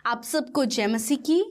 आप सबको जय मसीह की।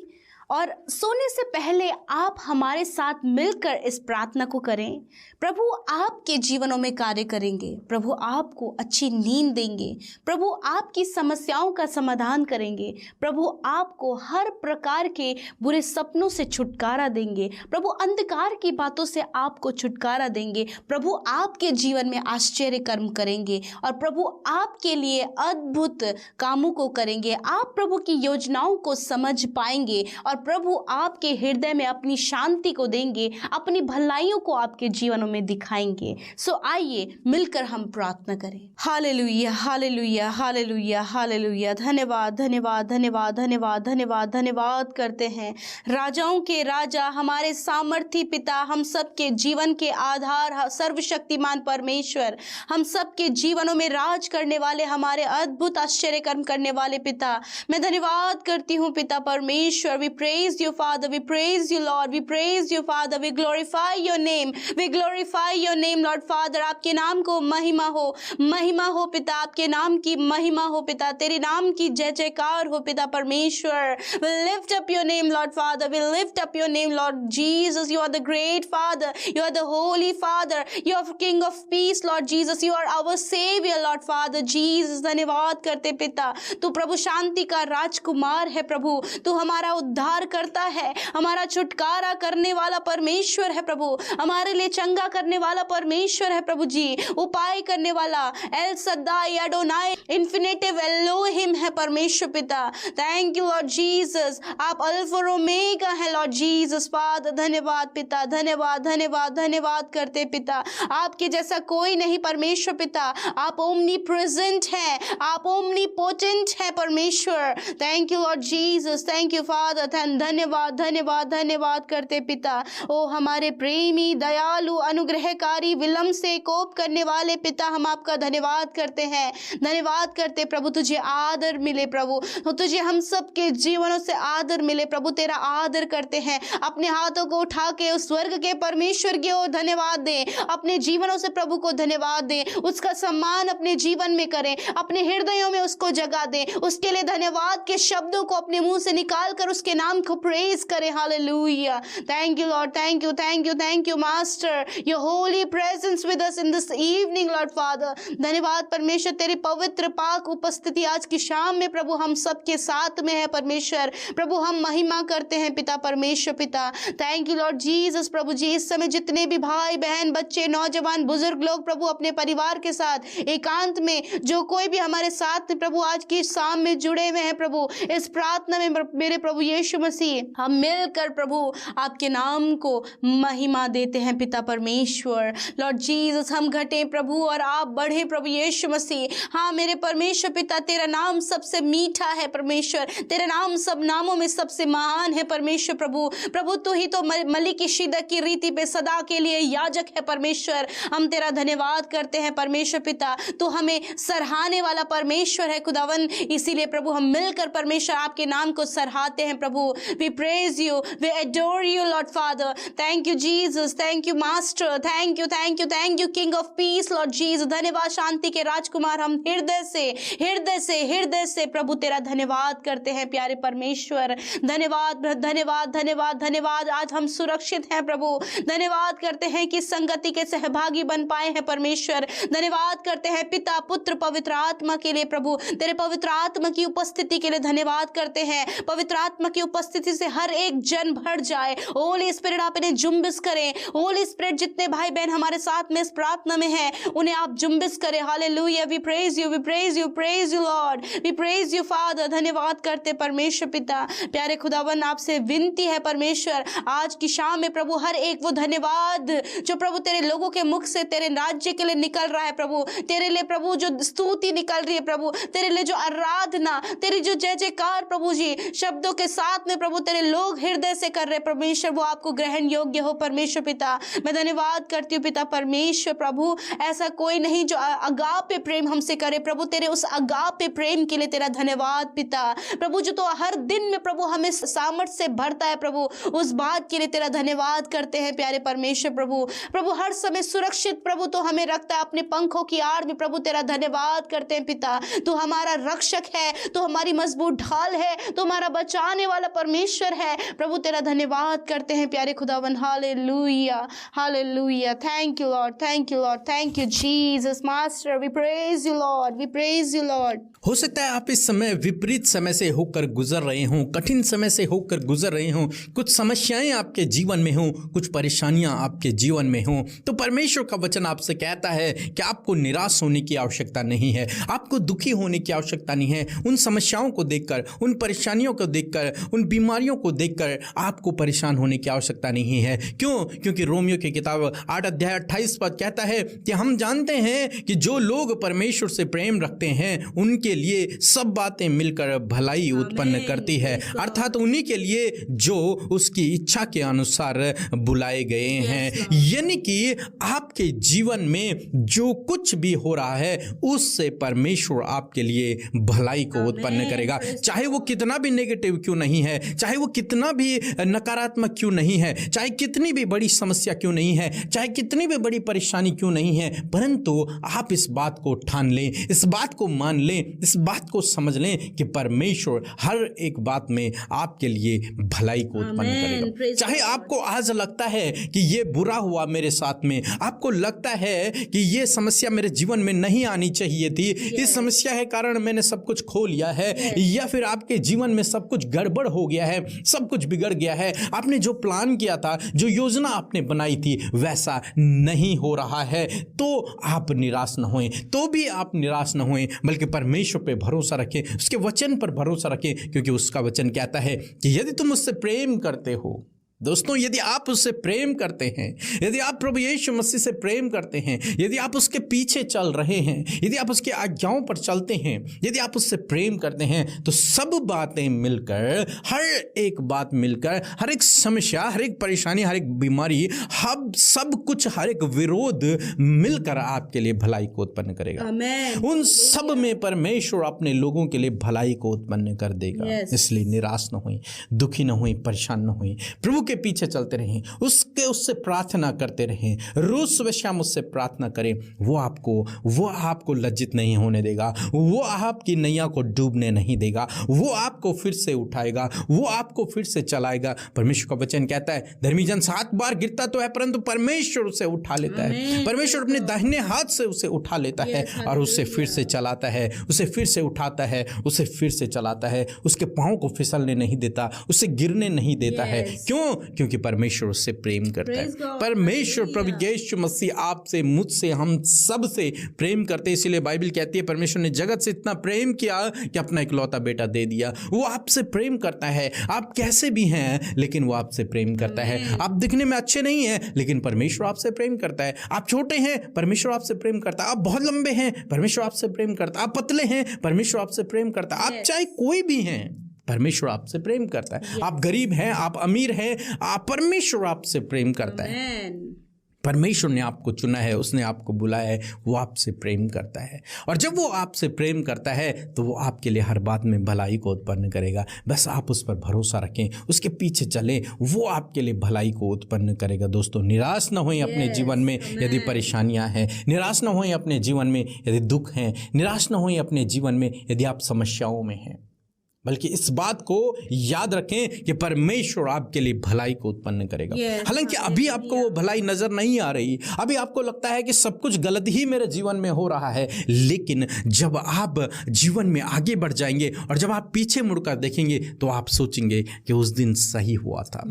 और सोने से पहले आप हमारे साथ मिलकर इस प्रार्थना को करें। प्रभु आपके जीवनों में कार्य करेंगे, प्रभु आपको अच्छी नींद देंगे, प्रभु आपकी समस्याओं का समाधान करेंगे, प्रभु आपको हर प्रकार के बुरे सपनों से छुटकारा देंगे, प्रभु अंधकार की बातों से आपको छुटकारा देंगे, प्रभु आपके जीवन में आश्चर्य कर्म करेंगे और प्रभु आपके लिए अद्भुत कामों को करेंगे। आप प्रभु की योजनाओं को समझ पाएंगे और प्रभु आपके हृदय में अपनी शांति को देंगे, अपनी भलाइयों को आपके जीवनों में दिखाएंगे। सो आइए मिलकर हम प्रार्थना करें। Hallelujah, hallelujah, hallelujah, hallelujah. धन्यवाद, धन्यवाद, धन्यवाद, धन्यवाद, धन्यवाद, धन्यवाद करते हैं राजाओं के राजा, हमारे सामर्थी पिता, हम सबके जीवन के आधार, सर्वशक्तिमान परमेश्वर, हम सबके जीवनों में राज करने वाले, हमारे अद्भुत आश्चर्य कर्म करने वाले पिता, मैं धन्यवाद करती हूँ पिता परमेश्वर। We praise you, Father. We praise you, Lord. We praise you, Father. We glorify your name. We glorify your name, Lord Father. आपके नाम को महिमा हो पिता, आपके नाम की महिमा हो पिता, तेरे नाम की जय जयकार हो पिता परमेश्वर। We lift up your name, Lord Father. We lift up your name, Lord Jesus. You are the great Father. You are the holy Father. You are King of peace, Lord Jesus. You are our Savior, Lord Father Jesus. धन्यवाद करते पिता, तू प्रभु शांति का राजकुमार है प्रभु, तू हमारा उद्धार करता है, हमारा छुटकारा करने वाला परमेश्वर है प्रभु, हमारे लिए चंगा करने वाला परमेश्वर है प्रभु जी, उपाय करने वाला एल सद्दाई एडोनाई इन्फिनिटिव एलोहिम है परमेश्वर पिता। थैंक यू लॉर्ड जीसस, आप अल्फा और ओमेगा है लॉर्ड जीसस फादर। धन्यवाद पिता, धन्यवाद, धन्यवाद, धन्यवाद करते पिता, आपके जैसा कोई नहीं परमेश्वर पिता, आप ओमनी प्रेजेंट है, आप ओमनी पोटेंट है परमेश्वर। Thank you Lord Jesus, thank you father. धन्यवाद, धन्यवाद, धन्यवाद करते पिता। ओ हमारे प्रेमी, दयालु, अनुग्रहकारी, विलंब से कोप करने वाले पिता, हम आपका धन्यवाद करते हैं, धन्यवाद करते प्रभु। तुझे आदर मिले प्रभु, तुझे हम सबके जीवनों से आदर मिले प्रभु, तेरा आदर करते हैं। अपने हाथों को उठा के उस स्वर्ग के परमेश्वर की ओर धन्यवाद दें, अपने जीवनों से प्रभु को धन्यवाद दें, उसका सम्मान अपने जीवन में करें, अपने हृदयों में उसको जगा दें, उसके लिए धन्यवाद के शब्दों को अपने मुंह से निकाल कर उसके नाम को प्रेज करें। Hallelujah. Thank you Lord, thank you, thank you, thank you master, your Holi presence with us in this evening Lord father. धन्यवाद परमेश्वर, तेरी पवित्र पाक उपस्थिति आज की शाम में प्रभु हम सबके साथ में है परमेश्वर। प्रभु हम महिमा करते हैं पिता परमेश्वर पिता। थैंक यू लॉर्ड जीसस प्रभु जी। इस समय जितने भी भाई बहन, बच्चे, नौजवान, बुजुर्ग लोग प्रभु अपने परिवार के साथ एकांत में, जो कोई भी हमारे साथ प्रभु आज की शाम में जुड़े हुए हैं प्रभु, इस प्रार्थना में मेरे प्रभु यीशु मसीह हम मिलकर प्रभु आपके नाम को महिमा देते हैं पिता परमेश्वर। लॉर्ड जीसस हम घटे प्रभु और आप बढ़े प्रभु यीशु मसीह। हाँ मेरे परमेश्वर पिता, तेरा नाम सबसे मीठा है परमेश्वर, तेरा नाम सब नामों में सबसे महान है परमेश्वर प्रभु। प्रभु तू ही तो मलिकिशिदक की रीति पे सदा के लिए याजक है परमेश्वर। हम तेरा धन्यवाद करते हैं परमेश्वर पिता, तू हमें सराहने वाला परमेश्वर है खुदावन। इसीलिए प्रभु हम मिलकर परमेश्वर आपके नाम को सराहते हैं प्रभु। We praise you, we adore you Lord Father. Thank you Jesus, thank you Master, thank you, thank you, thank you King of Peace Lord Jesus। धन्यवाद शांति के राजकुमार, हम हृदय से प्रभु तेरा धन्यवाद करते हैं प्यारे परमेश्वर। धन्यवाद, धन्यवाद, धन्यवाद, धन्यवाद। आज हम सुरक्षित हैं प्रभु, धन्यवाद करते हैं कि संगति के सहभागी बन पाए हैं परमेश्वर। धन्यवाद करते हैं पिता, पुत्र, पवित्र आत्मा के लिए प्रभु, तेरे पवित्र आत्मा की उपस्थिति के लिए धन्यवाद करते हैं। पवित्र आत्मा की उपस्थिति से हर एक जन भर जाए। होली स्पिरिट आप इन्हें जुम्बिस करें। होली स्पिरिट जितने भाई बहन हमारे साथ में इस प्रार्थना में हैं, उन्हें आप जुम्बिस करें। Hallelujah. We praise you, we praise you, praise you lord, we praise you father. धन्यवाद करते परमेश्वर पिता। प्यारे खुदावन आपसे विनती है परमेश्वर, आज की शाम में प्रभु हर एक वो धन्यवाद जो प्रभु तेरे लोगों के मुख से तेरे राज्य के लिए निकल रहा है प्रभु, तेरे लिए प्रभु जो स्तुति निकल रही है प्रभु, तेरे लिए जो आराधना, तेरी जो जय जयकार प्रभु जी शब्दों के साथ बात में प्रभु तेरे लोग हृदय से कर रहे परमेश्वर, वो आपको ग्रहण योग्य हो परमेश्वर पिता। मैं धन्यवाद करती हूँ पिता परमेश्वर प्रभु, ऐसा कोई नहीं जो अगापे प्रेम हमसे करे प्रभु, तेरे उस अगापे प्रेम के लिए तेरा धन्यवाद पिता प्रभु, जो तो हर दिन में प्रभु हमें सामर्थ्य से भरता है प्रभु, उस बात के लिए तेरा धन्यवाद करते हैं प्यारे परमेश्वर प्रभु। प्रभु हर समय सुरक्षित प्रभु तो हमें रखता है अपने पंखों की आड़ में प्रभु, तेरा धन्यवाद करते हैं पिता। तू हमारा रक्षक है, तो हमारी मजबूत ढाल है, तो हमारा बचाने वाला परमेश्वर है प्रभु, तेरा धन्यवाद करते हैं प्यारे खुदावन। Hallelujah hallelujah, thank you Lord, thank you Lord, thank you Jesus master, we praise you lord, we praise you lord. हो सकता है आप इस समय विपरीत समय से होकर गुजर रहे हों, कठिन समय से होकर गुजर रहे हों, कुछ समस्याएं आपके जीवन में हों, कुछ परेशानियां आपके जीवन में हों, तो परमेश्वर का वचन आपसे कहता है कि आपको निराश होने की आवश्यकता नहीं है, आपको दुखी होने की आवश्यकता नहीं है। उन समस्याओं को देखकर, उन परेशानियों को देखकर, उन बीमारियों को देखकर आपको परेशान होने की आवश्यकता नहीं है। क्यों? क्योंकि रोमियो की किताब 8 अध्याय 28 पद कहता है कि हम जानते हैं कि जो लोग परमेश्वर से प्रेम रखते हैं उनके लिए सब बातें मिलकर भलाई उत्पन्न करती है, अर्थात उन्हीं के लिए जो उसकी इच्छा के अनुसार बुलाए गए हैं। यानी कि आपके जीवन में जो कुछ भी हो रहा है उससे परमेश्वर आपके लिए भलाई को उत्पन्न करेगा, चाहे वो कितना भी नेगेटिव क्यों नहीं है, चाहे वो कितना भी नकारात्मक क्यों नहीं है, चाहे कितनी भी बड़ी समस्या क्यों नहीं है, चाहे कितनी भी बड़ी परेशानी क्यों नहीं है, परंतु आप इस बात को ठान लें, इस बात को मान लें, इस बात को समझ लें कि परमेश्वर हर एक बात में आपके लिए भलाई को उत्पन्न करेगा। चाहे आपको आज लगता है कि ये बुरा हुआ मेरे साथ में, आपको लगता है कि ये समस्या मेरे जीवन में नहीं आनी चाहिए थी, इस समस्या के कारण मैंने सब कुछ खो लिया है, या फिर आपके जीवन में सब कुछ गड़बड़ हो गया है, सब कुछ बिगड़ गया है, आपने जो प्लान किया था, जो योजना आपने बनाई थी वैसा नहीं हो रहा है, तो आप निराश न होएं, तो भी आप निराश न होएं, बल्कि परमेश्वर पे भरोसा रखें, उसके वचन पर भरोसा रखें, क्योंकि उसका वचन कहता है कि यदि तुम उससे प्रेम करते हो, दोस्तों यदि आप उससे प्रेम करते हैं, यदि आप प्रभु यीशु मसीह से प्रेम करते हैं, यदि आप उसके पीछे चल रहे हैं, यदि आप उसके आज्ञाओं पर चलते हैं, यदि आप उससे प्रेम करते हैं, तो सब बातें मिलकर, हर एक बात मिलकर, हर एक समस्या, हर एक परेशानी, हर एक बीमारी, हम सब कुछ, हर एक विरोध मिलकर आपके लिए भलाई को उत्पन्न करेगा। उन सब में परमेश्वर अपने लोगों के लिए भलाई को उत्पन्न कर देगा। इसलिए निराश न हुई, दुखी न हुई, परेशान न हुई, प्रभु के पीछे चलते रहें, उससे प्रार्थना करते रहें, रोज सुबह शाम उससे प्रार्थना करें। वो आपको लज्जित नहीं होने देगा, वो आपकी नैया को डूबने नहीं देगा, वो आपको फिर से उठाएगा, वो आपको फिर से चलाएगा। परमेश्वर का वचन कहता है धर्मी जन 7 बार गिरता तो है परंतु परमेश्वर उसे उठा लेता है। परमेश्वर अपने दाहिने हाथ से उसे उठा लेता है और उसे फिर से चलाता है, उसे फिर से उठाता है, उसे फिर से चलाता है, उसके पांव को फिसलने नहीं देता, उसे गिरने नहीं देता है। क्यों? क्योंकि परमेश्वर उससे प्रेम करता है। परमेश्वर प्रभु यीशु मसीह आपसे, मुझसे, हम सब से प्रेम करते हैं। इसीलिए बाइबल कहती है परमेश्वर ने जगत से इतना प्रेम किया कि अपना इकलौता बेटा दे दिया। वो आपसे प्रेम करता है, आप कैसे भी हैं लेकिन वो आपसे प्रेम करता है। आप दिखने में अच्छे नहीं हैं लेकिन परमेश्वर आपसे प्रेम करता है। आप छोटे हैं, परमेश्वर आपसे प्रेम करता है। आप बहुत लंबे हैं, परमेश्वर आपसे प्रेम करता है। आप पतले हैं, परमेश्वर आपसे प्रेम करता है। आप चाहे कोई भी हैं, परमेश्वर आपसे प्रेम करता है। आप गरीब हैं, आप अमीर हैं, परमेश्वर आपसे प्रेम करता है। परमेश्वर ने आपको चुना है, उसने आपको बुलाया है, वो आपसे प्रेम करता है। और जब वो आपसे प्रेम करता है तो वो आपके लिए हर बात में भलाई को उत्पन्न करेगा। बस आप उस पर भरोसा रखें, उसके पीछे चलें, वो आपके लिए भलाई को उत्पन्न करेगा। दोस्तों निराश ना होएं अपने जीवन में यदि परेशानियां हैं, निराश ना होएं अपने जीवन में यदि दुख हैं, निराश ना होएं अपने जीवन में यदि आप समस्याओं में हैं, बल्कि इस बात को याद रखें कि परमेश्वर आपके लिए भलाई को उत्पन्न करेगा। हालांकि अभी आपको वो भलाई नजर नहीं आ रही, अभी आपको लगता है कि सब कुछ गलत ही मेरे जीवन में हो रहा है, लेकिन जब आप जीवन में आगे बढ़ जाएंगे और जब आप पीछे मुड़कर देखेंगे तो आप सोचेंगे कि उस दिन सही हुआ था।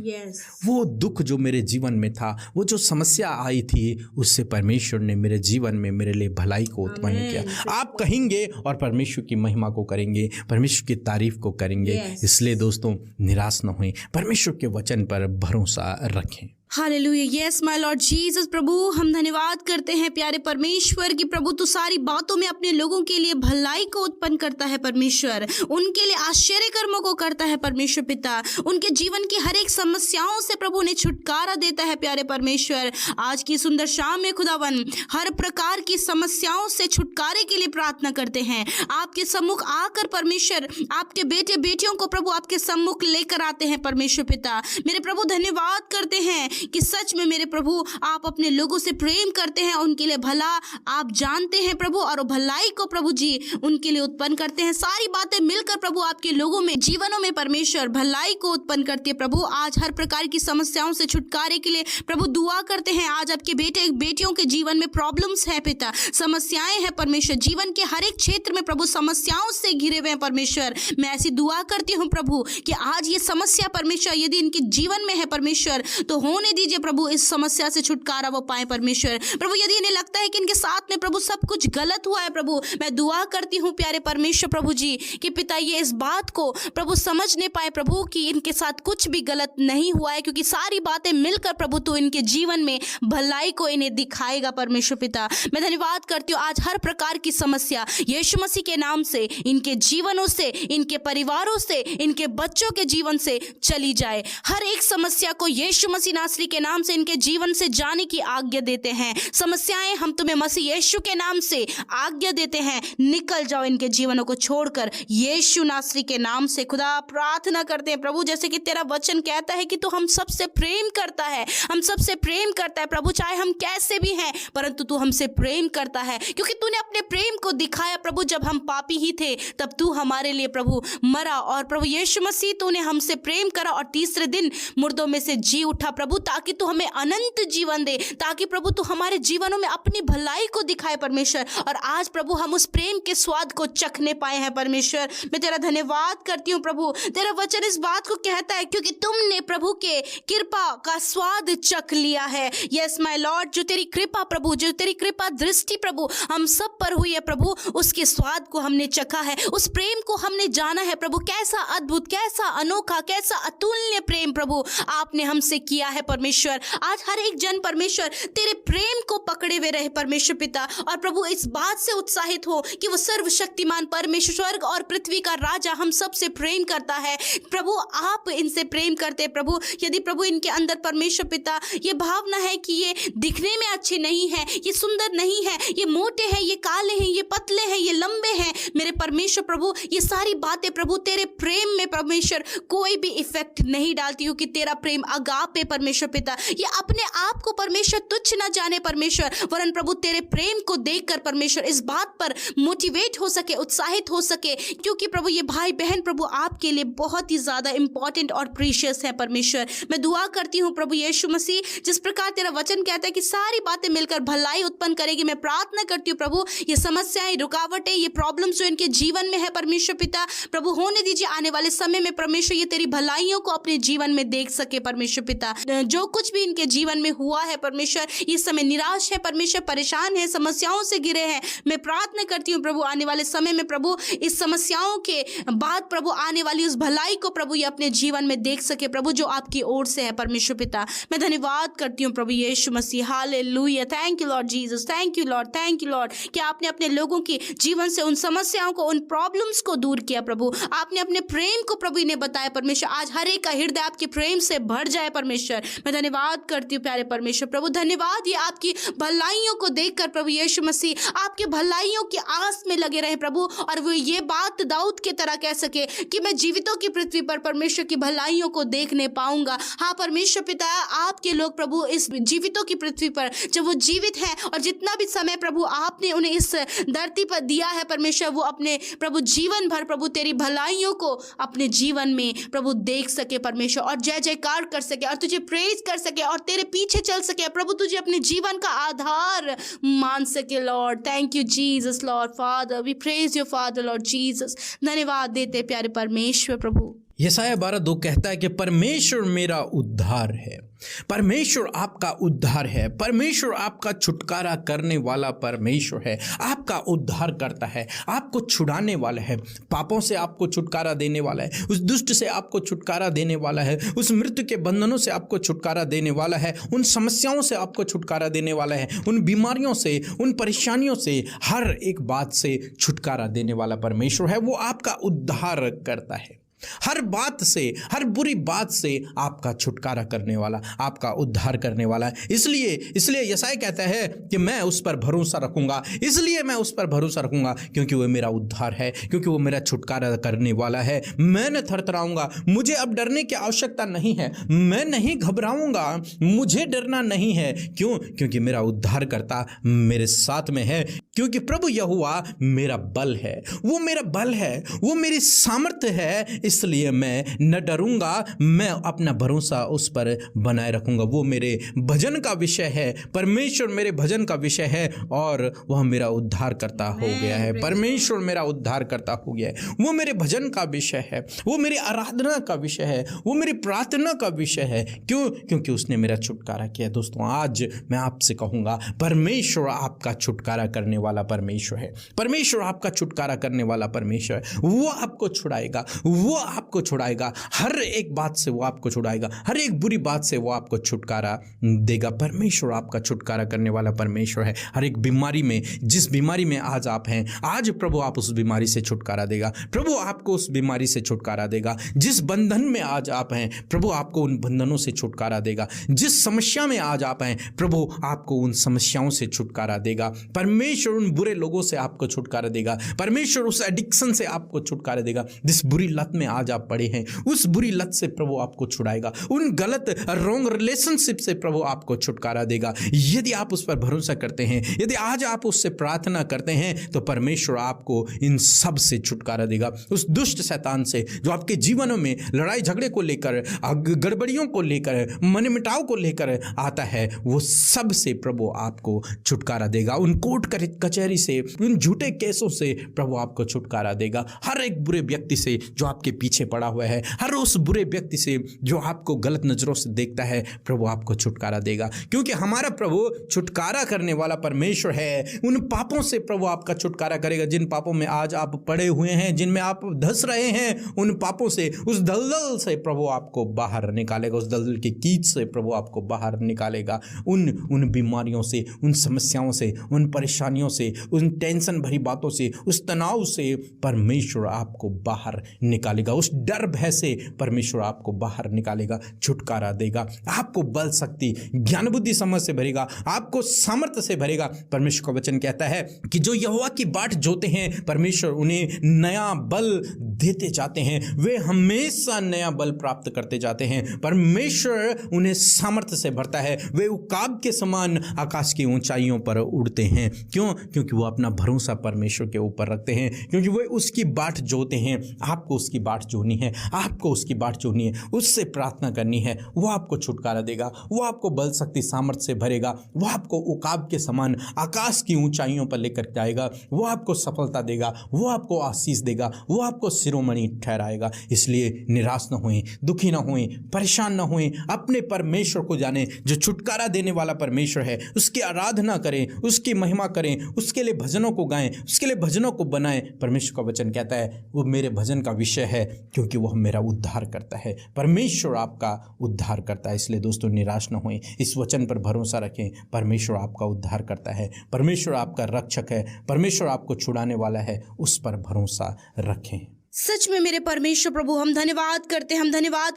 वो दुख जो मेरे जीवन में था, वो जो समस्या आई थी, उससे परमेश्वर ने मेरे जीवन में मेरे लिए भलाई को उत्पन्न किया। आप कहेंगे और परमेश्वर की महिमा को करेंगे, परमेश्वर की तारीफ को करेंगे। इसलिए दोस्तों निराश न होएं, परमेश्वर के वचन पर भरोसा रखें। Hallelujah, yes my lord Jesus. प्रभु हम धन्यवाद करते हैं प्यारे परमेश्वर की प्रभु तू सारी बातों में अपने लोगों के लिए भलाई को उत्पन्न करता है परमेश्वर, उनके लिए आश्चर्य कर्मों को करता है परमेश्वर पिता, उनके जीवन की हर एक समस्याओं से प्रभु उन्हें छुटकारा देता है प्यारे परमेश्वर। आज की सुंदर शाम में खुदावन हर प्रकार की समस्याओं से छुटकारे के लिए प्रार्थना करते हैं। आपके सम्मुख आकर परमेश्वर आपके बेटे बेटियों को प्रभु आपके सम्मुख लेकर आते हैं परमेश्वर पिता। मेरे प्रभु धन्यवाद करते हैं कि सच में मेरे प्रभु आप अपने लोगों से प्रेम करते हैं, उनके लिए भला आप जानते हैं प्रभु, और भलाई को प्रभु जी उनके लिए उत्पन्न करते हैं। सारी बातें मिलकर प्रभु आपके लोगों में जीवनों में परमेश्वर भलाई को उत्पन्न करती है प्रभु। आज हर प्रकार की समस्याओं से छुटकारे के लिए प्रभु दुआ करते हैं। आज आपके बेटे बेटियों के जीवन में प्रॉब्लम्स है पिता, समस्याएं हैं परमेश्वर, जीवन के हर एक क्षेत्र में प्रभु समस्याओं से घिरे हुए हैं परमेश्वर। मैं ऐसी दुआ करती हूँ प्रभु कि आज ये समस्या परमेश्वर यदि इनके जीवन में है परमेश्वर तो होने दीजिए प्रभु, इस समस्या से छुटकारा वो पाए परमेश्वर। प्रभु यदि इन्हें लगता है कि इनके साथ में प्रभु सब कुछ गलत हुआ है प्रभु, मैं दुआ करती हूँ प्यारे परमेश्वर प्रभु जी कि पिता ये इस बात को प्रभु समझने पाए प्रभु कि इनके साथ कुछ भी गलत नहीं हुआ है, क्योंकि सारी बातें मिलकर प्रभु तो इनके जीवन में भलाई को इन्हें दिखाएगा परमेश्वर पिता। मैं धन्यवाद करती हूँ आज हर प्रकार की समस्या यीशु मसीह के नाम से इनके जीवनों से, इनके परिवारों से, इनके बच्चों के जीवन से चली जाए। हर एक समस्या को यीशु मसीह नासरी के नाम से इनके जीवन से जाने की आज्ञा देते हैं। समस्याएं हम तुम्हें मसीह यीशु के नाम से आज्ञा देते हैं, निकल जाओ इनके जीवनों को छोड़कर यीशु नासरी के नाम से। खुदा प्रार्थना करते हैं प्रभु, जैसे कि तेरा वचन कहता है कि तू हम सबसे प्रेम करता है, हम सबसे प्रेम करता है प्रभु, चाहे हम कैसे भी हैं परंतु तू हमसे प्रेम करता है, क्योंकि तूने अपने प्रेम को दिखाया प्रभु। जब हम पापी ही थे तब तू हमारे लिए प्रभु मरा, और प्रभु यीशु मसीह तूने हमसे प्रेम करा और तीसरे दिन मुर्दों में से जी उठा प्रभु, ताकि तू हमें अनंत जीवन दे, ताकि प्रभु तू हमारे जीवनों में अपनी भलाई को दिखाए परमेश्वर। और आज प्रभु हम उस प्रेम के स्वाद को चखने पाए हैं परमेश्वर। मैं तेरा धन्यवाद करती हूँ प्रभु, तेरा वचन इस बात को कहता है क्योंकि तुमने प्रभु के कृपा का स्वाद चख लिया है। यस माय लॉर्ड, जो तेरी कृपा प्रभु, जो तेरी कृपा दृष्टि प्रभु हम सब पर हुई है प्रभु, उसके स्वाद को हमने चखा है, उस प्रेम को हमने जाना है प्रभु। कैसा अद्भुत, कैसा अनोखा, कैसा अतुल्य प्रेम प्रभु आपने हमसे किया है परमेश्वर। आज हर एक जन परमेश्वर तेरे प्रेम को पकड़े हुए रहे परमेश्वर पिता, और प्रभु इस बात से उत्साहित हो कि वो सर्वशक्तिमान परमेश्वर स्वर्ग और पृथ्वी का राजा हम सब से प्रेम करता है प्रभु। आप इनसे प्रेम करते प्रभु। यदि प्रभु इनके अंदर परमेश्वर पिता ये भावना है कि ये दिखने में अच्छे नहीं है, ये सुंदर नहीं है, ये मोटे हैं, ये काले हैं, ये पतले हैं, ये लंबे हैं, मेरे परमेश्वर प्रभु ये सारी बातें प्रभु तेरे प्रेम में परमेश्वर कोई भी इफेक्ट नहीं डालती हो, कि तेरा प्रेम अगापे परमेश्वर पिता ये अपने आप को परमेश्वर तुच्छ न जाने परमेश्वर, वरन प्रभु तेरे प्रेम को देखकर परमेश्वर इस बात पर मोटिवेट हो सके, उत्साहित हो सके, क्योंकि प्रभु ये भाई बहन प्रभु आपके लिए बहुत ही ज्यादा इंपॉर्टेंट और प्रीशियस है परमेश्वर। मैं दुआ करती हूँ प्रभु यीशु मसीह, जिस प्रकार तेरा वचन कहता है कि सारी बातें मिलकर भलाई उत्पन्न करेगी, मैं प्रार्थना करती हूँ प्रभु ये समस्याएं, रुकावटें, ये प्रॉब्लम्स जो इनके जीवन में है परमेश्वर पिता प्रभु होने दीजिए आने वाले समय में परमेश्वर ये तेरी भलाइयों को अपने जीवन में देख सके परमेश्वर पिता। जो कुछ भी इनके जीवन में हुआ है परमेश्वर, इस समय निराश है परमेश्वर, परेशान है, समस्याओं से घिरे हैं, मैं प्रार्थना करती हूँ प्रभु आने वाले समय में प्रभु इस समस्याओं के बाद प्रभु आने वाली उस भलाई को प्रभु ये अपने जीवन में देख सके प्रभु, जो आपकी ओर से है परमेश्वर पिता। मैं धन्यवाद करती हूँ प्रभु Yeshu Masih. Hallelujah, thank you Lord Jesus, thank you Lord, thank you Lord कि आपने अपने लोगों की जीवन से उन समस्याओं को, उन प्रॉब्लम्स को दूर किया प्रभु। आपने अपने प्रेम को प्रभु इन्हें बताया परमेश्वर। आज हर एक का हृदय आपके प्रेम से भर जाए परमेश्वर। मैं धन्यवाद करती हूँ प्यारे परमेश्वर प्रभु, धन्यवाद ये आपकी भलाइयों को देखकर प्रभु यीशु मसीह आपके भलाइयों की आस में लगे रहे प्रभु, और वो ये बात दाऊद के तरह कह सके कि मैं जीवितों की पृथ्वी पर परमेश्वर की भलाइयों को देखने पाऊंगा। हाँ परमेश्वर पिता, आपके लोग प्रभु इस जीवितों की पृथ्वी पर जब वो जीवित हैं और जितना भी समय प्रभु आपने उन्हें इस धरती पर दिया है परमेश्वर, वो अपने प्रभु जीवन भर प्रभु तेरी भलाइयों को अपने जीवन में प्रभु देख सके परमेश्वर, और जय जयकार कर सके और तुझे प्रेज कर सके और तेरे पीछे चल सके प्रभु, तुझे अपने जीवन का आधार मान सके lord. Thank you Jesus lord father, we praise your father lord Jesus. धन्यवाद देते प्यारे परमेश्वर प्रभु। यशायाह 12:2 कहता है कि परमेश्वर मेरा उद्धार है, परमेश्वर आपका उद्धार है, परमेश्वर आपका छुटकारा करने वाला परमेश्वर है, आपका उद्धार करता है, आपको छुड़ाने वाला है, पापों से आपको छुटकारा देने वाला है, उस दुष्ट से आपको छुटकारा देने वाला है, उस मृत्यु के बंधनों से आपको छुटकारा देने वाला है, उन समस्याओं से आपको छुटकारा देने वाला है, उन बीमारियों से, उन परेशानियों से, हर एक बात से छुटकारा देने वाला परमेश्वर है। वो आपका उद्धार करता है, हर बात से, हर बुरी बात से आपका छुटकारा करने वाला, आपका उद्धार करने वाला है। इसलिए यशायाह कहता है कि मैं उस पर भरोसा रखूंगा, इसलिए मैं उस पर भरोसा रखूंगा क्योंकि वो मेरा उद्धार है, क्योंकि वो मेरा छुटकारा करने वाला है। मैं न थरथराऊंगा, मुझे अब डरने की आवश्यकता नहीं है, मैं नहीं घबराऊंगा, मुझे डरना नहीं है। क्यों? क्योंकि मेरा उद्धारकर्ता मेरे साथ में है, क्योंकि प्रभु यहोवा मेरा बल है, वो मेरा बल है, वो मेरी सामर्थ्य है। इसलिए मैं न डरूंगा, मैं अपना भरोसा उस पर बनाए रखूंगा। वो मेरे भजन का विषय है, परमेश्वर मेरे भजन का विषय है और वह मेरा उद्धार करता हो गया है। परमेश्वर मेरा उद्धार करता हो गया है, वो मेरे भजन का विषय है, वो मेरी आराधना का विषय है, वो मेरी प्रार्थना का विषय है। क्यों? क्योंकि उसने मेरा छुटकारा किया। दोस्तों, आज मैं आपसे कहूंगा, परमेश्वर आपका छुटकारा करने वाला परमेश्वर है, परमेश्वर आपका छुटकारा करने वाला परमेश्वर है। वो आपको छुड़ाएगा, वो आपको छुड़ाएगा, हर एक बात से वो आपको छुड़ाएगा, हर एक बुरी बात से वो आपको छुटकारा देगा। परमेश्वर आपका छुटकारा करने वाला परमेश्वर है। हर एक बीमारी में, जिस बीमारी में आज आप हैं, आज प्रभु आप उस बीमारी से छुटकारा देगा, प्रभु आपको उस बीमारी से छुटकारा देगा। जिस बंधन में आज आप हैं, प्रभु आपको उन बंधनों से छुटकारा देगा। जिस समस्या में आज आप हैं, प्रभु आपको उन समस्याओं से छुटकारा देगा। परमेश्वर उन बुरे लोगों से आपको छुटकारा देगा, परमेश्वर उस एडिक्शन से आपको छुटकारा देगा। जिस बुरी लत में आज आप पड़े हैं, उस बुरी लत से प्रभु आपको छुड़ाएगा, उन गलत रॉन्ग रिलेशनशिप से प्रभु आपको छुटकारा देगा। यदि आप उस पर भरोसा करते हैं, यदि आज आप उससे प्रार्थना करते हैं, तो परमेश्वर आपको इन सब से छुटकारा देगा। उस दुष्ट शैतान से जो आपके जीवनों में लड़ाई झगड़े को लेकर, गड़बड़ियों को लेकर, मनमुटाव को लेकर आता है, वो सब से प्रभु आपको छुटकारा देगा। उन कोर्ट कचहरी से, उन झूठे केसों से प्रभु आपको छुटकारा देगा। हर एक बुरे व्यक्ति से जो आपके पीछे पड़ा हुआ है, हर उस बुरे व्यक्ति से जो आपको गलत नजरों से देखता है, प्रभु आपको छुटकारा देगा। क्योंकि हमारा प्रभु छुटकारा करने वाला परमेश्वर है। उन पापों से प्रभु आपका छुटकारा करेगा, जिन पापों में आज आप पड़े हुए हैं, जिनमें आप धंस रहे हैं, उन पापों से, उस दलदल से प्रभु आपको बाहर निकालेगा, उस दलदल की कीच से प्रभु आपको बाहर निकालेगा। उन बीमारियों से, उन समस्याओं से, उन परेशानियों से, उन टेंशन भरी बातों से, उस तनाव से परमेश्वर आपको बाहर निकालेगा। उस डर भय से परमेश्वर आपको बाहर निकालेगा, छुटकारा देगा, आपको बल, शक्ति, ज्ञान, बुद्धि, समझ से भरेगा, आपको सामर्थ्य से भरेगा। परमेश्वर का वचन कहता है कि जो यहोवा की बाट जोते हैं, परमेश्वर उन्हें नया बल देते जाते हैं, वे हमेशा नया बल प्राप्त करते जाते हैं। परमेश्वर उन्हें सामर्थ्य से भरता है, वे उकाब के समान आकाश की ऊंचाइयों पर उड़ते हैं। क्यों? क्योंकि वो अपना भरोसा परमेश्वर के ऊपर रखते हैं, क्योंकि वे उसकी बाट जोते हैं। आपको उसकी बाट जोनी है, आपको उसकी बाट जोनी है, उससे प्रार्थना करनी है। वो आपको छुटकारा देगा, वो आपको बल, शक्ति, सामर्थ्य से भरेगा, वो आपको उकाब के समान आकाश की ऊंचाइयों पर लेकर जाएगा, वो आपको सफलता देगा, वो आपको आशीष देगा, वो आपको शिरोमणि ठहराएगा। इसलिए निराश न होएं, दुखी न होएं, परेशान न होएं, अपने परमेश्वर को जानें जो छुटकारा देने वाला परमेश्वर है। उसकी आराधना करें, उसकी महिमा करें, उसके लिए भजनों को गाएं, उसके लिए भजनों को बनाएं। परमेश्वर का वचन कहता है वो मेरे भजन का विषय है, क्योंकि वह मेरा उद्धार करता है। परमेश्वर आपका उद्धार करता है। इसलिए दोस्तों, निराश न होएं, इस वचन पर भरोसा रखें। परमेश्वर आपका उद्धार करता है, परमेश्वर आपका रक्षक है, परमेश्वर आपको छुड़ाने वाला है, उस पर भरोसा रखें। सच में मेरे परमेश्वर प्रभु, हम धन्यवाद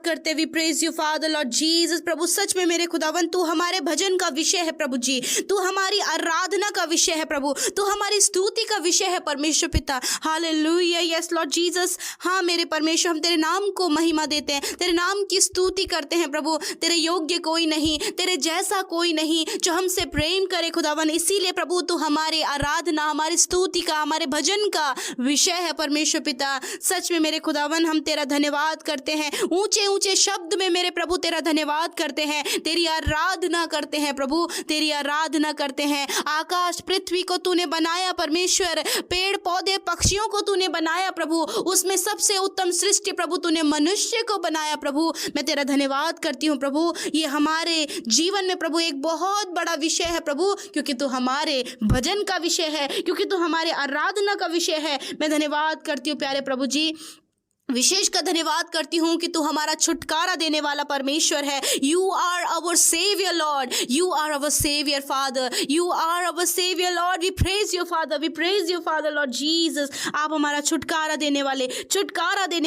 करते we praise you father lord Jesus. प्रभु सच में मेरे खुदावन, तू हमारे भजन का विषय है प्रभु जी, तू हमारी आराधना का विषय है प्रभु, तू हमारी स्तुति का विषय है परमेश्वर पिता। Hallelujah, yes Lord Jesus. हाँ मेरे परमेश्वर, हम तेरे नाम को महिमा देते हैं, तेरे नाम की स्तुति करते हैं प्रभु। तेरे योग्य कोई नहीं, तेरे जैसा कोई नहीं जो हमसे प्रेम करे खुदावन। इसीलिए प्रभु तू हमारी आराधना, हमारी स्तुति का, हमारे भजन का विषय है परमेश्वर पिता। सच में मेरे खुदावन हम तेरा धन्यवाद करते हैं, ऊंचे ऊंचे शब्द में मेरे प्रभु तेरा धन्यवाद करते हैं, तेरी आराधना करते हैं प्रभु, तेरी आराधना करते हैं। आकाश पृथ्वी को तूने बनाया परमेश्वर, पेड़ पौधे पक्षियों को तूने बनाया प्रभु, उसमें सबसे उत्तम सृष्टि प्रभु तूने मनुष्य को बनाया प्रभु। मैं तेरा धन्यवाद करती हूँ प्रभु। ये हमारे जीवन में प्रभु एक बहुत बड़ा विषय है प्रभु, क्योंकि तू हमारे भजन का विषय है, क्योंकि तू हमारे आराधना का विषय है। मैं धन्यवाद करती हूँ प्यारे प्रभु जी, विशेष का धन्यवाद करती हूँ कि तू हमारा छुटकारा देने वाला परमेश्वर है। You are our saviour lord, you are our saviour father, you are our saviour lord. We praise you father, we praise you father lord Jesus. आप हमारा छुटकारा देने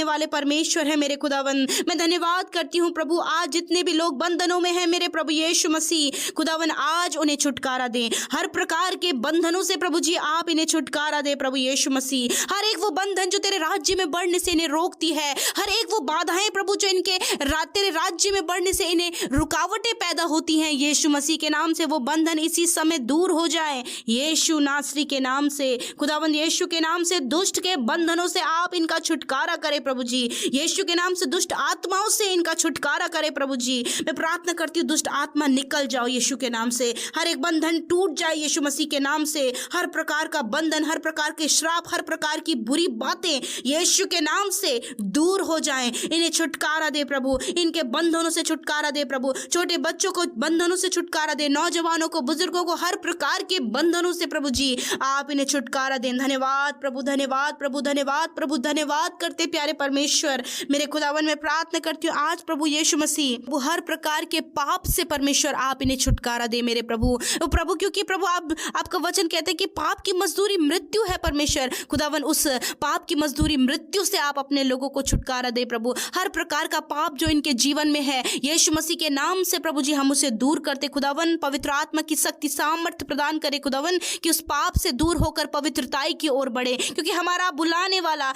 वाले परमेश्वर है मेरे खुदावन। मैं धन्यवाद करती हूँ प्रभु, आज जितने भी लोग बंधनों में हैं मेरे प्रभु यीशु मसीह खुदावन, आज उन्हें छुटकारा दें हर प्रकार के बंधनों से प्रभु जी। आप इन्हें छुटकारा दें प्रभु यीशु मसीह। हर एक वो बंधन जो तेरे राज्य में बढ़ने से इन्हें रोकती है, हर एक वो बाधाएं प्रभु जो इनके तेरे राज्य में बढ़ने से इन्हें रुकावटें पैदा होती हैं, यीशु मसीह के नाम से वो बंधन इसी समय दूर हो जाए। यीशु नासरी के नाम से खुदावंद, यीशु के नाम से दुष्ट के बंधनों से आप इनका छुटकारा करें प्रभु जी। यीशु के नाम से दुष्ट आत्माओं से इनका छुटकारा करें प्रभु जी। मैं प्रार्थना करती हूँ दुष्ट आत्मा निकल जाओ यीशु के नाम से, हर एक बंधन टूट जाए यीशु मसीह के नाम से। हर प्रकार का बंधन, हर प्रकार के श्राप, हर प्रकार की बुरी बातें यीशु के नाम से दूर हो जाएं। इन्हें छुटकारा दे प्रभु, इनके बंधनों से छुटकारा दे प्रभु। छोटे बच्चों को बंधनों से छुटकारा दे, नौजवानों को, बुजुर्गों को, हर प्रकार के बंधनों से प्रभु जी आप इन्हें छुटकारा दें। धन्यवाद प्रभु, धन्यवाद प्रभु, धन्यवाद प्रभु, धन्यवाद करते प्यारे परमेश्वर मेरे खुदावन। मैं प्रार्थना करती हूँ आज प्रभु यीशु मसीह वो हर प्रकार के पाप से परमेश्वर आप इन्हें छुटकारा दे मेरे प्रभु। प्रभु क्योंकि प्रभु आपका वचन कहते हैं कि पाप की मजदूरी मृत्यु है परमेश्वर खुदावन, उस पाप की मजदूरी मृत्यु से आप अपने लोगों को छुटकारा दे प्रभु। हर प्रकार का पाप जो इनके जीवन में है यीशु मसीह के नाम से प्रभु जी हम उसे दूर करते खुदावन। पवित्र आत्मा की शक्ति सामर्थ्य प्रदान करे खुदावन कि उस पाप से दूर होकर पवित्रताई की ओर बढ़े, क्योंकि हमारा बुलाने वाला,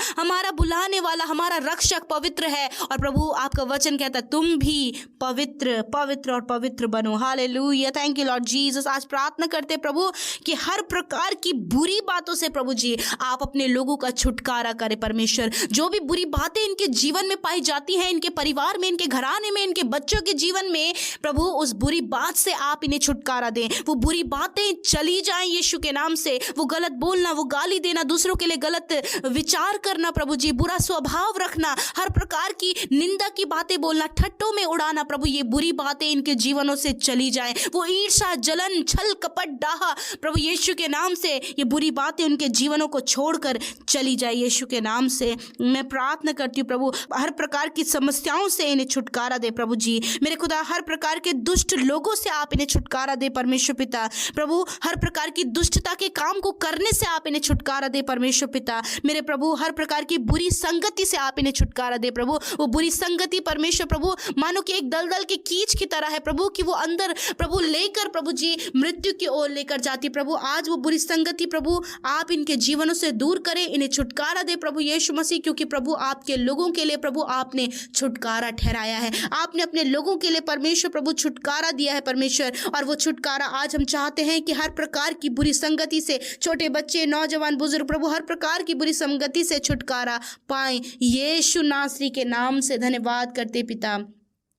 हमारा रक्षक पवित्र है। और प्रभु आपका वचन कहता है तुम भी पवित्र और पवित्र बनो। Hallelujah, thank you Lord Jesus. आज प्रार्थना करते प्रभु कि हर प्रकार की बुरी बातों से प्रभु जी आप अपने लोगों का छुटकारा करें परमेश्वर। जो भी बुरी बातें इनके जीवन में पाई जाती हैं, इनके परिवार में, इनके घराने में, इनके बच्चों के जीवन में प्रभु उस बुरी बात से आप इन्हें छुटकारा दें। वो बुरी बातें चली जाएं यीशु के नाम से। वो गलत बोलना, वो गाली देना, दूसरों के लिए गलत विचार करना प्रभु जी, बुरा स्वभाव रखना, हर प्रकार की निंदा की बातें बोलना, ठट्टों में उड़ाना प्रभु, ये बुरी बातें इनके जीवनों से चली जाएं। वो ईर्ष्या, जलन, छल, कपट, डाहा प्रभु यीशु के नाम से ये बुरी बातें उनके जीवनों को छोड़कर चली जाए यीशु के नाम से। मैं प्रार्थना करती हूँ प्रभु हर प्रकार की समस्याओं से इन्हें छुटकारा दे प्रभु जी मेरे खुदा। हर प्रकार के दुष्ट लोगों से आप इन्हें छुटकारा दे परमेश्वर पिता प्रभु। हर प्रकार की दुष्टता के काम को करने से आप इन्हें छुटकारा दे परमेश्वर पिता मेरे प्रभु। हर प्रकार की बुरी संगति से आप इन्हें छुटकारा दे प्रभु। वो बुरी संगति परमेश्वर प्रभु मानो कि एक दलदल की कीच की तरह है प्रभु, कि वो अंदर प्रभु लेकर प्रभु जी मृत्यु की ओर लेकर जाती प्रभु। आज वो बुरी संगति प्रभु आप इनके जीवनों से दूर करें, इन्हें छुटकारा दे प्रभु यीशु मसीह, क्योंकि प्रभु आपके लोगों के लिए प्रभु आपने छुटकारा ठहराया है। आपने अपने लोगों के लिए परमेश्वर प्रभु छुटकारा दिया है परमेश्वर। और वो छुटकारा आज हम चाहते हैं कि हर प्रकार की बुरी संगति से छोटे बच्चे, नौजवान, बुजुर्ग प्रभु हर प्रकार की बुरी संगति से छुटकारा पाएं यीशु नासरी के नाम से। धन्यवाद करते पिता।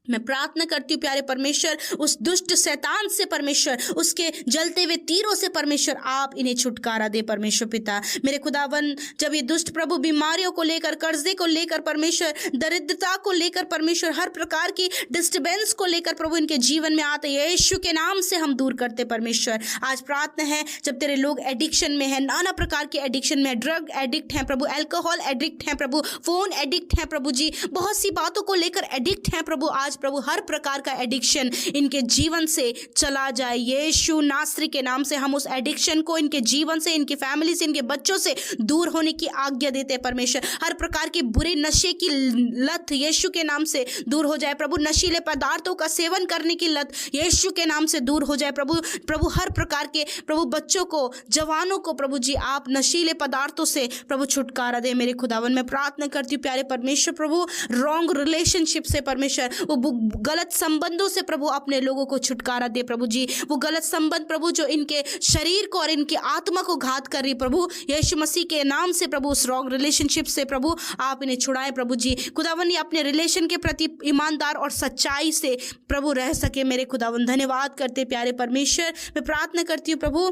मैं प्रार्थना करती हूँ प्यारे परमेश्वर उस दुष्ट शैतान से परमेश्वर, उसके जलते हुए तीरों से परमेश्वर आप इन्हें छुटकारा दे परमेश्वर पिता मेरे खुदावन। जब ये दुष्ट प्रभु बीमारियों को लेकर, कर्जे को लेकर परमेश्वर, दरिद्रता को लेकर परमेश्वर, हर प्रकार की डिस्टर्बेंस को लेकर प्रभु इनके जीवन में आते यीशु के नाम से हम दूर करते परमेश्वर। आज प्रार्थना है जब तेरे लोग एडिक्शन में है, नाना प्रकार के एडिक्शन में, ड्रग एडिक्ट हैं प्रभु, अल्कोहल एडिक्ट हैं प्रभु, फोन एडिक्ट हैं प्रभु जी, बहुत सी बातों को लेकर एडिक्ट हैं प्रभु। आज प्रभु हर प्रकार का एडिक्शन इनके जीवन से चला जाए यीशु नासरी के नाम से। हम उस एडिक्शन को इनके जीवन से, इनकी फैमिली से, इनके बच्चों से दूर होने की आज्ञा देते हैं परमेश्वर। हर प्रकार के बुरे नशे की लत यीशु के नाम से दूर हो जाए प्रभु। नशीले पदार्थों का सेवन करने की लत यीशु के नाम से दूर हो जाए प्रभु। प्रभु हर प्रकार के प्रभु बच्चों को, जवानों को प्रभु जी आप नशीले पदार्थों से प्रभु छुटकारा दे मेरे खुदावन। मैं प्रार्थना करती हूँ प्यारे परमेश्वर प्रभु रॉन्ग रिलेशनशिप से परमेश्वर, वो वो गलत संबंधों से प्रभु अपने लोगों को छुटकारा दे प्रभु जी। वो गलत संबंध प्रभु जो इनके शरीर को और इनकी आत्मा को घात कर रही प्रभु, यीशु मसीह के नाम से प्रभु उस रॉन्ग रिलेशनशिप से प्रभु आप इन्हें छुड़ाएं प्रभु जी। खुदावन ये अपने रिलेशन के प्रति ईमानदार और सच्चाई से प्रभु रह सके मेरे खुदावन। धन्यवाद करते प्यारे परमेश्वर, मैं प्रार्थना करती हूँ प्रभु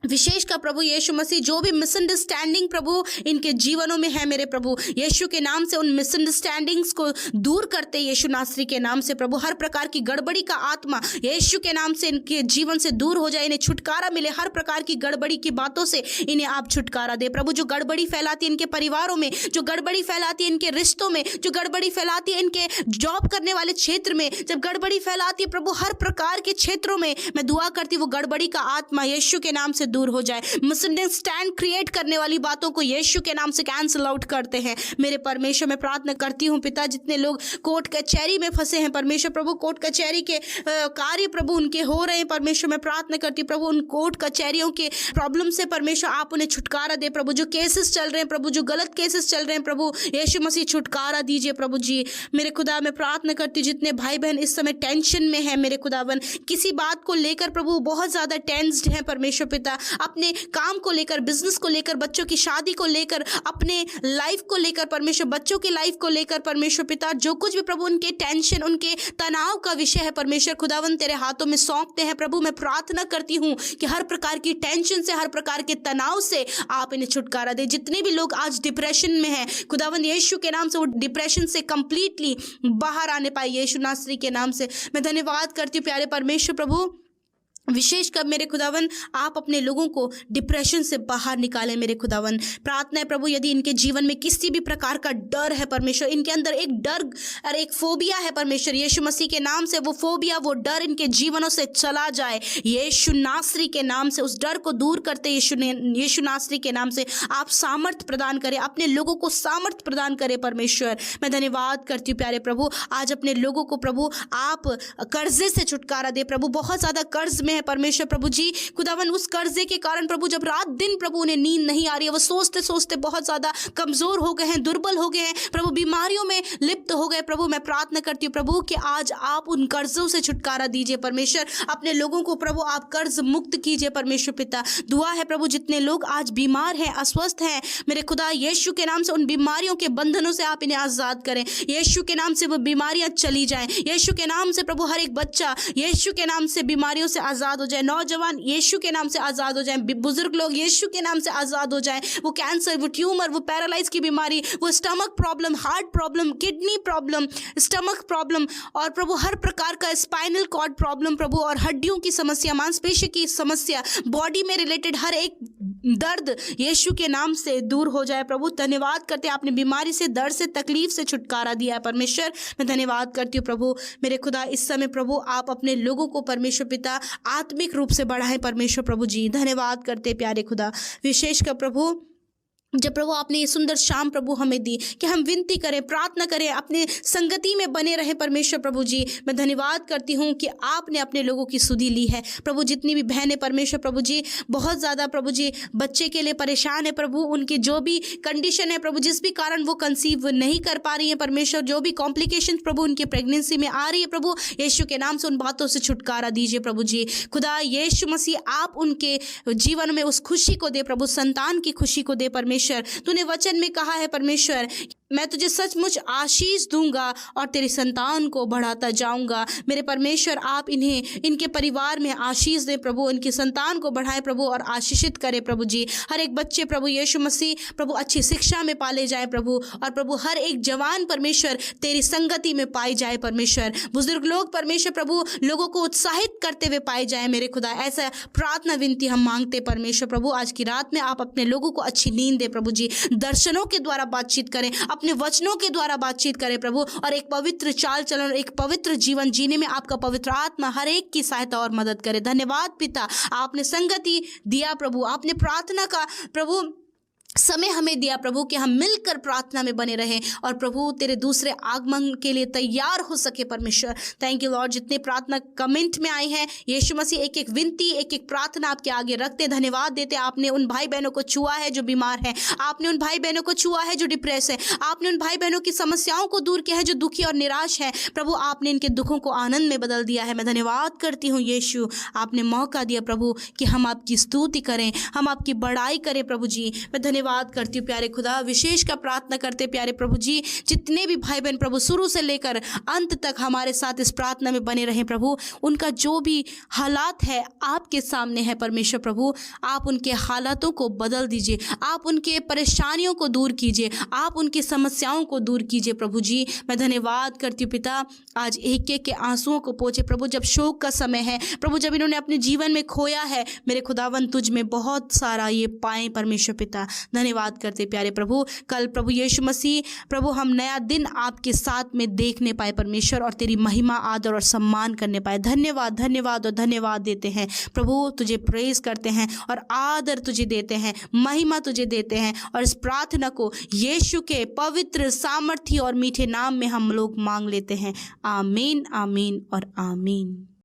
विशेष का प्रभु यीशु मसीह जो भी मिसअंडरस्टैंडिंग प्रभु इनके जीवनों में है मेरे प्रभु, यीशु के नाम से उन मिसअंडरस्टैंडिंग्स को दूर करते यीशु नासरी के नाम से प्रभु। हर प्रकार की गड़बड़ी का आत्मा यीशु के नाम से इनके जीवन से दूर हो जाए, इन्हें छुटकारा मिले। हर प्रकार की गड़बड़ी की बातों से इन्हें आप छुटकारा दे प्रभु। जो गड़बड़ी फैलाती है इनके परिवारों में, जो गड़बड़ी फैलाती है इनके रिश्तों में, जो गड़बड़ी फैलाती है इनके जॉब करने वाले क्षेत्र में, जब गड़बड़ी फैलाती है प्रभु हर प्रकार के क्षेत्रों में, मैं दुआ करती हूँ वो गड़बड़ी का आत्मा यीशु के नाम से दूर हो जाए। मिसअंडरस्टैंड क्रिएट करने वाली बातों को यीशु के नाम से कैंसिल आउट करते हैं मेरे परमेश्वर। मैं प्रार्थना करती हूँ पिता, जितने लोग कोर्ट कचहरी में फंसे हैं परमेश्वर प्रभु, कोर्ट कचहरी के कार्य प्रभु उनके हो रहे हैं परमेश्वर, मैं प्रार्थना करती हूँ प्रभु उन कोर्ट कचहरियों के प्रॉब्लम से परमेश्वर आप उन्हें छुटकारा दे प्रभु। जो केसेस चल रहे हैं प्रभु, जो गलत केसेस चल रहे हैं प्रभु, यीशु मसीह छुटकारा दीजिए प्रभु जी। मेरे खुदा मैं प्रार्थना करती हूँ जितने भाई बहन इस समय टेंशन में है मेरे खुदावन, किसी बात को लेकर प्रभु बहुत ज़्यादा टेंस्ड है परमेश्वर पिता, अपने काम को लेकर, बिजनेस को लेकर, बच्चों की शादी को लेकर, अपने लाइफ को लेकर परमेश्वर, बच्चों की लाइफ को लेकर परमेश्वर पिता, जो कुछ भी प्रभु उनके टेंशन, उनके तनाव का विषय है परमेश्वर खुदावन तेरे हाथों में सौंपते हैं प्रभु। मैं प्रार्थना करती हूँ कि हर प्रकार की टेंशन से, हर प्रकार के तनाव से आप इन्हें छुटकारा दे। जितने भी लोग आज डिप्रेशन में हैं खुदावन यीशु के नाम से वो डिप्रेशन से कंप्लीटली बाहर आने पाए यीशु नासरी के नाम से। मैं धन्यवाद करती हूँ प्यारे परमेश्वर प्रभु, विशेषकर मेरे खुदावन आप अपने लोगों को डिप्रेशन से बाहर निकालें मेरे खुदावन। प्रार्थना है प्रभु यदि इनके जीवन में किसी भी प्रकार का डर है परमेश्वर, इनके अंदर एक डर और एक फोबिया है परमेश्वर, यीशु मसीह के नाम से वो फोबिया, वो डर इनके जीवनों से चला जाए यीशु नासरी के नाम से। उस डर को दूर करते यीशु नासरी के नाम से आप सामर्थ प्रदान करें, अपने लोगों को सामर्थ प्रदान करें परमेश्वर। मैं धन्यवाद करती हूँ प्यारे प्रभु, आज अपने लोगों को प्रभु आप कर्जे से छुटकारा दे प्रभु। बहुत ज़्यादा कर्ज में है परमेश्वर प्रभु जी खुदावन, उस कर्जे के कारण प्रभु जब रात दिन प्रभु उन्हें नींद नहीं आ रही है, वो सोचते सोचते बहुत ज्यादा कमजोर हो गए हैं, दुर्बल हो गए हैं प्रभु, बीमारियों में लिप्त हो गए प्रभु। मैं प्रार्थना करती हूँ प्रभु कि आज आप उन कर्जों से छुटकारा दीजिए परमेश्वर, अपने लोगों को प्रभु आप कर्ज मुक्त कीजिए परमेश्वर पिता। दुआ है प्रभु जितने लोग आज बीमार हैं, अस्वस्थ हैं मेरे खुदा, यीशु के नाम से उन बीमारियों के बंधनों से आप इन्हें आजाद करें, यीशु के नाम से वो बीमारियां चली जाएं, यीशु के नाम से प्रभु हर एक बच्चा यीशु के नाम से बीमारियों से आजाद हो जाए, नौजवान यीशु के नाम से आजाद हो जाए, बुजुर्ग लोग यीशु के नाम से आजाद हो जाए। वो कैंसर, वो ट्यूमर, वो पैरालाइज की बीमारी, वो stomach problem, heart problem, kidney problem, stomach problem और प्रभु हर प्रकार का स्पाइनल कॉर्ड प्रॉब्लम प्रभु, और हड्डियों की समस्या, मांसपेशी की समस्या, बॉडी में रिलेटेड हर एक दर्द यीशु के नाम से दूर हो जाए प्रभु। धन्यवाद करते हैं आपने बीमारी से, दर्द से, तकलीफ से छुटकारा दिया है परमेश्वर। मैं धन्यवाद करती हूँ प्रभु मेरे खुदा, इस समय प्रभु आप अपने लोगों को परमेश्वर पिता आत्मिक रूप से बढ़ाएं परमेश्वर प्रभु जी। धन्यवाद करते प्यारे खुदा, विशेष कर प्रभु जब प्रभु आपने ये सुंदर शाम प्रभु हमें दी कि हम विनती करें, प्रार्थना करें, अपने संगति में बने रहें परमेश्वर प्रभु जी। मैं धन्यवाद करती हूँ कि आपने अपने लोगों की सुधि ली है प्रभु। जितनी भी बहनें परमेश्वर प्रभु जी बहुत ज़्यादा प्रभु जी बच्चे के लिए परेशान है प्रभु, उनकी जो भी कंडीशन है प्रभु, जिस भी कारण वो कंसीव नहीं कर पा रही है परमेश्वर, जो भी कॉम्प्लिकेशन प्रभु उनकी प्रेगनेंसी में आ रही है प्रभु, यीशु के नाम से उन बातों से छुटकारा दीजिए प्रभु जी। खुदा यीशु मसीह आप उनके जीवन में उस खुशी को दे प्रभु, संतान की खुशी को दे परमेश्वर। तूने वचन में कहा है परमेश्वर, मैं तुझे सचमुच आशीष दूंगा और तेरी संतान को बढ़ाता जाऊंगा। मेरे परमेश्वर आप इन्हें, इनके परिवार में आशीष दे प्रभु, इनकी संतान को बढ़ाए प्रभु और आशीषित करे प्रभु जी। हर एक बच्चे प्रभु यीशु मसीह प्रभु अच्छी शिक्षा में पाले जाए प्रभु, और प्रभु हर एक जवान परमेश्वर तेरी संगति में पाई जाए परमेश्वर। बुजुर्ग लोग परमेश्वर प्रभु लोगों को उत्साहित करते हुए पाए जाए मेरे खुदा। ऐसा प्रार्थना विनती हम मांगते परमेश्वर प्रभु। आज की रात में आप अपने लोगों को अच्छी नींद दे प्रभु जी, दर्शनों के द्वारा बातचीत करें, अपने वचनों के द्वारा बातचीत करें प्रभु, और एक पवित्र चाल चलन, एक पवित्र जीवन जीने में आपका पवित्र आत्मा हर एक की सहायता और मदद करे। धन्यवाद पिता, आपने संगति दिया प्रभु, आपने प्रार्थना का प्रभु समय हमें दिया प्रभु कि हम मिलकर प्रार्थना में बने रहें और प्रभु तेरे दूसरे आगमन के लिए तैयार हो सके। परमेश्वर थैंक यू लॉर्ड, जितने प्रार्थना कमेंट में आई हैं यीशु मसीह एक एक विनती, एक एक प्रार्थना आपके आगे रखते, धन्यवाद देते। आपने उन भाई बहनों को छुआ है जो बीमार है, आपने उन भाई बहनों को छुआ है जो डिप्रेस है, आपने उन भाई बहनों की समस्याओं को दूर किया है जो दुखी और निराश है। प्रभु आपने इनके दुखों को आनंद में बदल दिया है। मैं धन्यवाद करती हूँ यीशु, आपने मौका दिया प्रभु कि हम आपकी स्तुति करें, हम आपकी बड़ाई करें। प्रभु जी मैं धन्यवाद करती हूँ प्यारे खुदा, विशेष का प्रार्थना करते प्यारे प्रभु जी, जितने भी भाई बहन प्रभु शुरू से लेकर अंत तक हमारे साथ इस प्रार्थना में बने रहें प्रभु, उनका जो भी हालात है आपके सामने है परमेश्वर प्रभु, आप उनके हालातों को बदल दीजिए, आप उनके परेशानियों को दूर कीजिए, आप उनकी समस्याओं को दूर कीजिए। प्रभु जी मैं धन्यवाद करती हूँ पिता, आज एक एक के आंसुओं को पोंछे प्रभु, जब शोक का समय है प्रभु, जब इन्होंने अपने जीवन में खोया है मेरे खुदावन, तुझ में बहुत सारा ये पाएं परमेश्वर पिता। धन्यवाद करते प्यारे प्रभु, कल प्रभु यीशु मसीह प्रभु हम नया दिन आपके साथ में देखने पाए परमेश्वर, और तेरी महिमा आदर और सम्मान करने पाए। धन्यवाद धन्यवाद और धन्यवाद देते हैं प्रभु, तुझे प्रेज करते हैं और आदर तुझे देते हैं, महिमा तुझे देते हैं, और इस प्रार्थना को यीशु के पवित्र सामर्थी और मीठे नाम में हम लोग मांग लेते हैं। आमीन आमीन और आमीन।